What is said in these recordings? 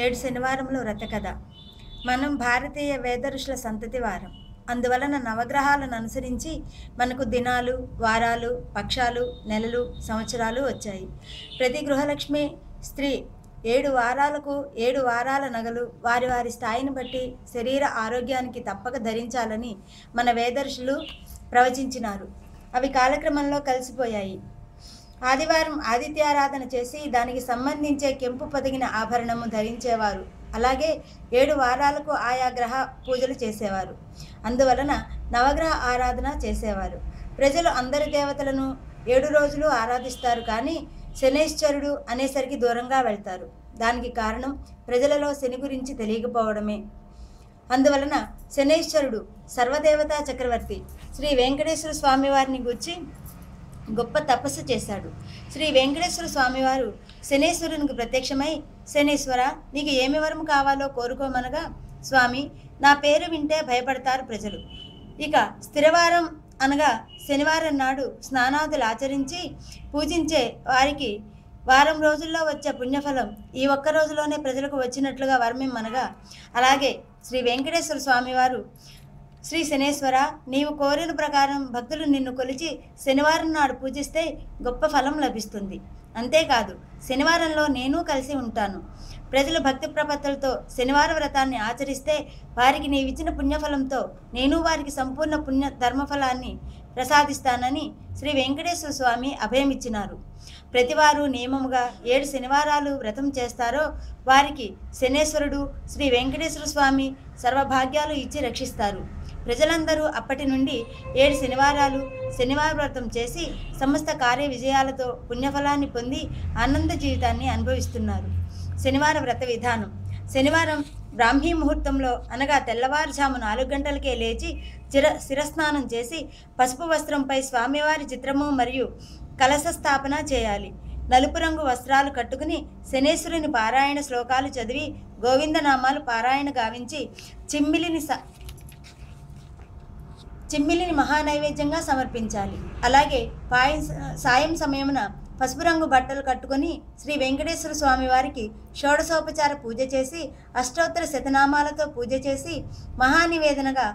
ఏడు శనివారములు వ్రతకథ. మనం భారతీయ వేద ఋషుల సంతతి వారం. అందువలన నవగ్రహాలను అనుసరించి మనకు దినాలు, వారాలు, పక్షాలు, నెలలు, సంవత్సరాలు వచ్చాయి. ప్రతి గృహలక్ష్మి స్త్రీ 7 వారాలకు 7 వారాల నగలు వారి వారి స్థాయిని బట్టి శరీర ఆరోగ్యానికి తప్పక ధరించాలని మన వేద ఋషులు ప్రవచించినారు. అవి కాలక్రమంలో కలిసిపోయాయి. ఆదివారం ఆదిత్యారాధన చేసి దానికి సంబంధించే కెంపు పొదిగిన ఆభరణము ధరించేవారు. అలాగే 7 వారాలకు ఆయా గ్రహ పూజలు చేసేవారు. అందువలన నవగ్రహ ఆరాధన చేసేవారు. ప్రజలు అందరి దేవతలను 7 రోజులు ఆరాధిస్తారు, కానీ శనైశ్వరుడు అనేసరికి దూరంగా వెళ్తారు. దానికి కారణం ప్రజలలో శని గురించి తెలియకపోవడమే. అందువలన శనైశ్వరుడు సర్వదేవతా చక్రవర్తి శ్రీ వెంకటేశ్వర స్వామివారిని గూర్చి గొప్ప తపస్సు చేశాడు. శ్రీ వెంకటేశ్వర స్వామివారు శనేశ్వరునికి ప్రత్యక్షమై, శనేశ్వర, నీకు ఏమి వరం కావాలో కోరుకోమనగా, స్వామి, నా పేరు వింటే భయపడతారు ప్రజలు. ఇక స్థిరవారం అనగా శనివారం నాడు స్నానాదులు ఆచరించి పూజించే వారికి వారం రోజుల్లో వచ్చే పుణ్యఫలం ఈ ఒక్క రోజులోనే ప్రజలకు వచ్చినట్లుగా వరమిమ్మనగా, అలాగే శ్రీ వెంకటేశ్వర స్వామివారు, శ్రీ శనేశ్వర, నీవు కోరిన ప్రకారం భక్తులు నిన్ను కొలిచి శనివారం నాడు పూజిస్తే గొప్ప ఫలం లభిస్తుంది. అంతేకాదు, శనివారంలో నేను కలిసి ఉంటాను. ప్రజలు భక్తి ప్రపత్తులతో శనివార వ్రతాన్ని ఆచరిస్తే వారికి నీవిచ్చిన పుణ్యఫలంతో నేను వారికి సంపూర్ణ పుణ్య ధర్మఫలాన్ని ప్రసాదిస్తానని శ్రీ వెంకటేశ్వర స్వామి అభయమిచ్చినారు. ప్రతివారు నియమముగా 7 శనివారాలు వ్రతం చేస్తారో వారికి శనేశ్వరుడు శ్రీ వెంకటేశ్వర స్వామి సర్వభాగ్యాలు ఇచ్చి రక్షిస్తారు. ప్రజలందరూ అప్పటి నుండి 7 శనివారాలు శనివార వ్రతం చేసి సమస్త కార్య విజయాలతో పుణ్యఫలాన్ని పొంది ఆనంద జీవితాన్ని అనుభవిస్తున్నారు. శనివార వ్రత విధానం. శనివారం బ్రాహ్మీ ముహూర్తంలో అనగా తెల్లవారుజాము 4 గంటలకే లేచి శిరస్నానం చేసి పసుపు వస్త్రంపై స్వామివారి చిత్రము మరియు కలశ స్థాపన చేయాలి. నలుపు రంగు వస్త్రాలు కట్టుకుని శనేశ్వరుని పారాయణ శ్లోకాలు చదివి గోవిందనామాలు పారాయణ గావించి చిమ్మిలిని మహానైవేద్యంగా సమర్పించాలి. అలాగే సాయం సమయమున పసుపు రంగు బట్టలు కట్టుకొని శ్రీ వెంకటేశ్వర స్వామి వారికి షోడశోపచార పూజ చేసి అష్టోత్తర శతనామాలతో పూజ చేసి మహానివేదనగా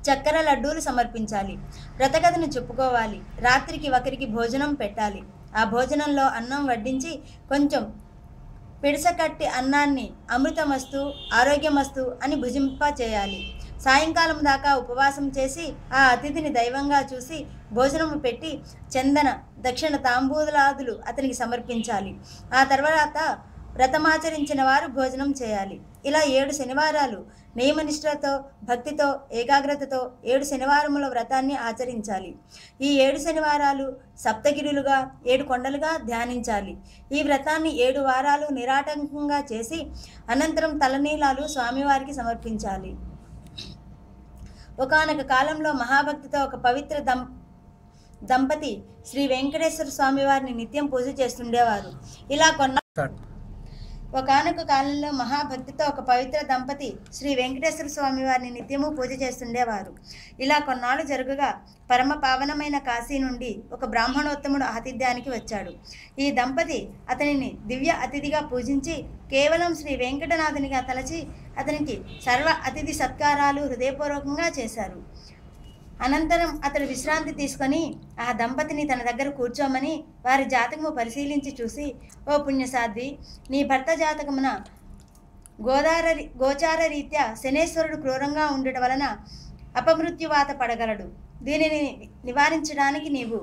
చక్కెర లడ్డూలు సమర్పించాలి. వ్రతకథను చెప్పుకోవాలి. రాత్రికి ఒకరికి భోజనం పెట్టాలి. ఆ భోజనంలో అన్నం వడ్డించి కొంచెం పిడసకట్టి అన్నాన్ని అమృతమస్తు ఆరోగ్యమస్తు అని భుజింప చేయాలి. సాయంకాలం దాకా ఉపవాసం చేసి ఆ అతిథిని దైవంగా చూసి భోజనము పెట్టి చందన దక్షిణ తాంబూలాదులు అతనికి సమర్పించాలి. ఆ తర్వాత వ్రతమాచరించిన వారు భోజనం చేయాలి. ఇలా 7 శనివారాలు నియమనిష్టలతో భక్తితో ఏకాగ్రతతో 7 శనివారముల వ్రతాన్ని ఆచరించాలి. ఈ 7 శనివారాలు సప్తగిరులుగా 7 కొండలుగా ధ్యానించాలి. ఈ వ్రతాన్ని 7 వారాలు నిరాటంకంగా చేసి అనంతరం తలనీలాలు స్వామివారికి సమర్పించాలి. ఒకానొక కాలంలో మహాభక్తితో ఒక పవిత్ర దంపతి శ్రీ వెంకటేశ్వర స్వామివారిని నిత్యం పూజ చేస్తుండేవారు. ఒకానొక కాలంలో మహాభక్తితో ఒక పవిత్ర దంపతి శ్రీ వెంకటేశ్వర స్వామి వారిని నిత్యము పూజ చేస్తుండేవారు. ఇలా కొన్నాళ్ళు జరుగుగా పరమ పావనమైన కాశీ నుండి ఒక బ్రాహ్మణోత్తముడు ఆతిథ్యానికి వచ్చాడు. ఈ దంపతి అతనిని దివ్య అతిథిగా పూజించి కేవలం శ్రీ వెంకటనాథునిగా తలచి అతనికి సర్వ అతిథి సత్కారాలు హృదయపూర్వకంగా చేశారు. అనంతరం అతడు విశ్రాంతి తీసుకొని ఆ దంపతిని తన దగ్గర కూర్చోమని వారి జాతకము పరిశీలించి చూసి, ఓ పుణ్యసాధ్వి, నీ భర్త జాతకమున గోచార రీత్యా శనేశ్వరుడు క్రూరంగా ఉండటం వలన అపమృత్యువాత పడగలడు. దీనిని నివారించడానికి నీవు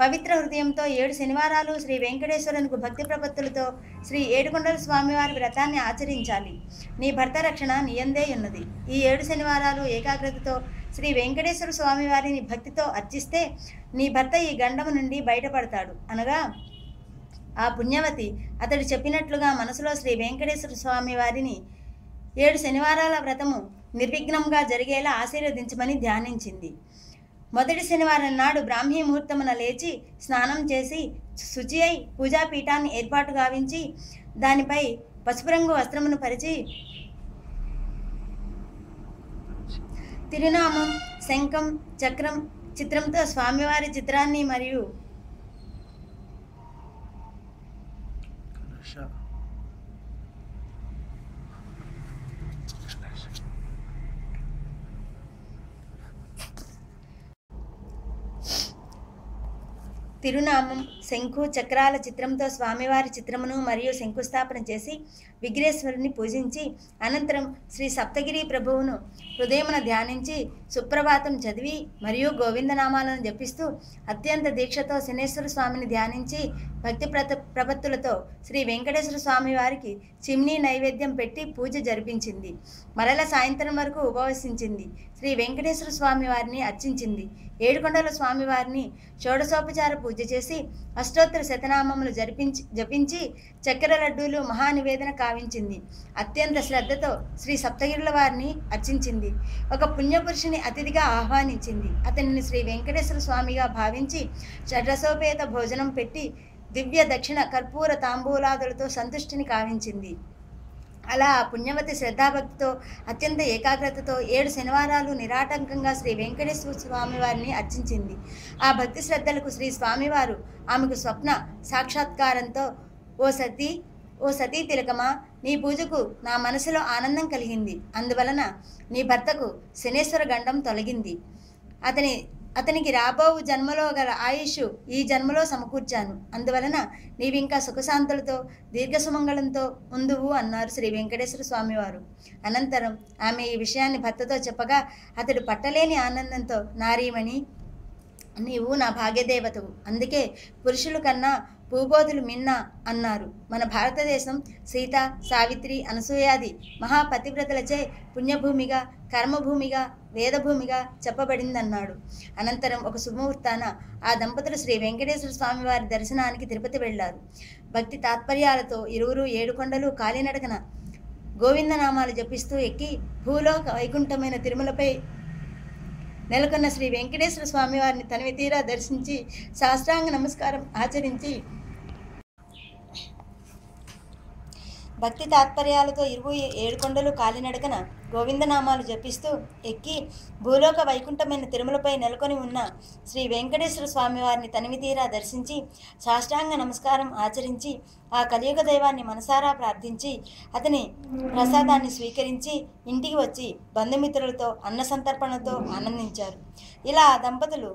పవిత్ర హృదయంతో 7 శనివారాలు శ్రీ వెంకటేశ్వరునికి భక్తి ప్రపత్తులతో శ్రీ ఏడుకొండల స్వామివారి వ్రతాన్ని ఆచరించాలి. నీ భర్త రక్షణ నీయందే ఉన్నది. ఈ 7 శనివారాలు ఏకాగ్రతతో శ్రీ వెంకటేశ్వర స్వామి వారిని భక్తితో అర్చిస్తే నీ భర్త ఈ గండము నుండి బయటపడతాడు అనగా, ఆ పుణ్యవతి అతడు చెప్పినట్లుగా మనసులో శ్రీ వెంకటేశ్వర స్వామి వారిని 7 శనివారాల వ్రతము నిర్విఘ్నంగా జరిగేలా ఆశీర్వదించమని ధ్యానించింది. మొదటి శనివారం నాడు బ్రాహ్మీ ముహూర్తమున లేచి స్నానం చేసి శుచి అయి పూజాపీఠాన్ని ఏర్పాటు గావించి దానిపై పసుపు రంగు వస్త్రమును పరిచి తిరునామం, శంఖం, చక్రం చిత్రంతో స్వామివారి చిత్రాన్ని మరియు తిరునామం, శంఖు చక్రాల చిత్రంతో స్వామివారి చిత్రమును మరియు శంకుస్థాపన చేసి విఘ్నేశ్వరుని పూజించి అనంతరం శ్రీ సప్తగిరి ప్రభువును హృదయమున ధ్యానించి సుప్రభాతం చదివి మరియు గోవిందనామాలను జపిస్తూ అత్యంత దీక్షతో శనేశ్వర స్వామిని ధ్యానించి భక్తి ప్రపత్తులతో శ్రీ వెంకటేశ్వర స్వామి వారికి చిమ్నీ నైవేద్యం పెట్టి పూజ జరిపించింది. మరల సాయంత్రం వరకు ఉపవసించింది. శ్రీ వెంకటేశ్వర స్వామి వారిని అర్చించింది. ఏడుకొండల స్వామివారిని షోడశోపచార పూజ చేసి అష్టోత్తర శతనామములు జపించి చక్కెర లడ్డూలు మహానివేదన కావించింది. అత్యంత శ్రద్ధతో శ్రీ సప్తగిరుల వారిని అర్చించింది. ఒక పుణ్యపురుషుని అతిథిగా ఆహ్వానించింది. అతనిని శ్రీ వెంకటేశ్వర స్వామిగా భావించి షడ్రసోపేత భోజనం పెట్టి దివ్య దక్షిణ కర్పూర తాంబూలాదులతో సంతుష్టిని కావించింది. అలా పుణ్యవతి శ్రద్ధాభక్తితో అత్యంత ఏకాగ్రతతో 7 శనివారాలు నిరాటంకంగా శ్రీ వెంకటేశ్వర స్వామి వారిని అర్చించింది. ఆ భక్తి శ్రద్ధలకు శ్రీ స్వామివారు ఆమెకు స్వప్న సాక్షాత్కారంతో ఓ సతీ తిలకమా, నీ పూజకు నా మనసులో ఆనందం కలిగింది. అందువలన నీ భర్తకు శనేశ్వర గండం తొలగింది. అతనికి రాబోవు జన్మలో గల ఆయుష్ ఈ జన్మలో సమకూర్చాను. అందువలన నీవింకా సుఖశాంతులతో దీర్ఘసుమంగళంతో ఉందువు అన్నారు శ్రీ వెంకటేశ్వర స్వామివారు. అనంతరం ఆమె ఈ విషయాన్ని భర్తతో చెప్పగా అతడు పట్టలేని ఆనందంతో, నారీమణి, నీవు నా భాగ్యదేవతవు, అందుకే పురుషుల కన్నా భూబోధులు మిన్న అన్నారు. మన భారతదేశం సీత, సావిత్రి, అనసూయాది మహాపతివ్రతలచే పుణ్యభూమిగా, కర్మభూమిగా, వేదభూమిగా చెప్పబడిందన్నాడు. అనంతరం ఒక శుభముహూర్తాన ఆ దంపతులు శ్రీ వెంకటేశ్వర స్వామి వారి దర్శనానికి తిరుపతి వెళ్లారు. భక్తి తాత్పర్యాలతో ఇరువురు 7 కొండలు కాలినడకన గోవిందనామాలు జపిస్తూ ఎక్కి భూలోక వైకుంఠమైన తిరుమలపై నెలకొన్న శ్రీ వెంకటేశ్వర స్వామి వారిని తనివి తీరా దర్శించి సాష్టాంగ నమస్కారం ఆచరించి భక్తి తాత్పర్యాలతో 7 కొండలు కాలినడకన గోవిందనామాలు జపిస్తూ ఎక్కి భూలోక వైకుంఠమైన తిరుమలపై నెలకొని ఉన్న శ్రీ వెంకటేశ్వర స్వామి వారిని తనివి తీరా దర్శించి సాష్టాంగ నమస్కారం ఆచరించి ఆ కలియుగ దైవాన్ని మనసారా ప్రార్థించి అతని ప్రసాదాన్ని స్వీకరించి ఇంటికి వచ్చి బంధుమిత్రులతో అన్న సంతర్పణతో ఆనందించారు. ఇలా దంపతులు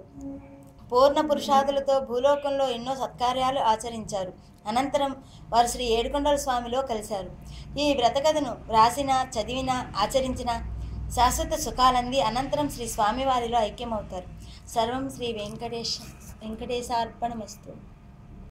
పూర్ణ పురుషాదులతో భూలోకంలో ఎన్నో సత్కార్యాలు ఆచరించారు. అనంతరం వారు శ్రీ ఏడుకొండల స్వామిలో కలిశారు. ఈ వ్రతకథను రాసిన, చదివిన, ఆచరించిన శాశ్వత సుఖాలంది అనంతరం శ్రీ స్వామివారిలో ఐక్యమవుతారు. సర్వం శ్రీ వెంకటేశార్పణమస్తు.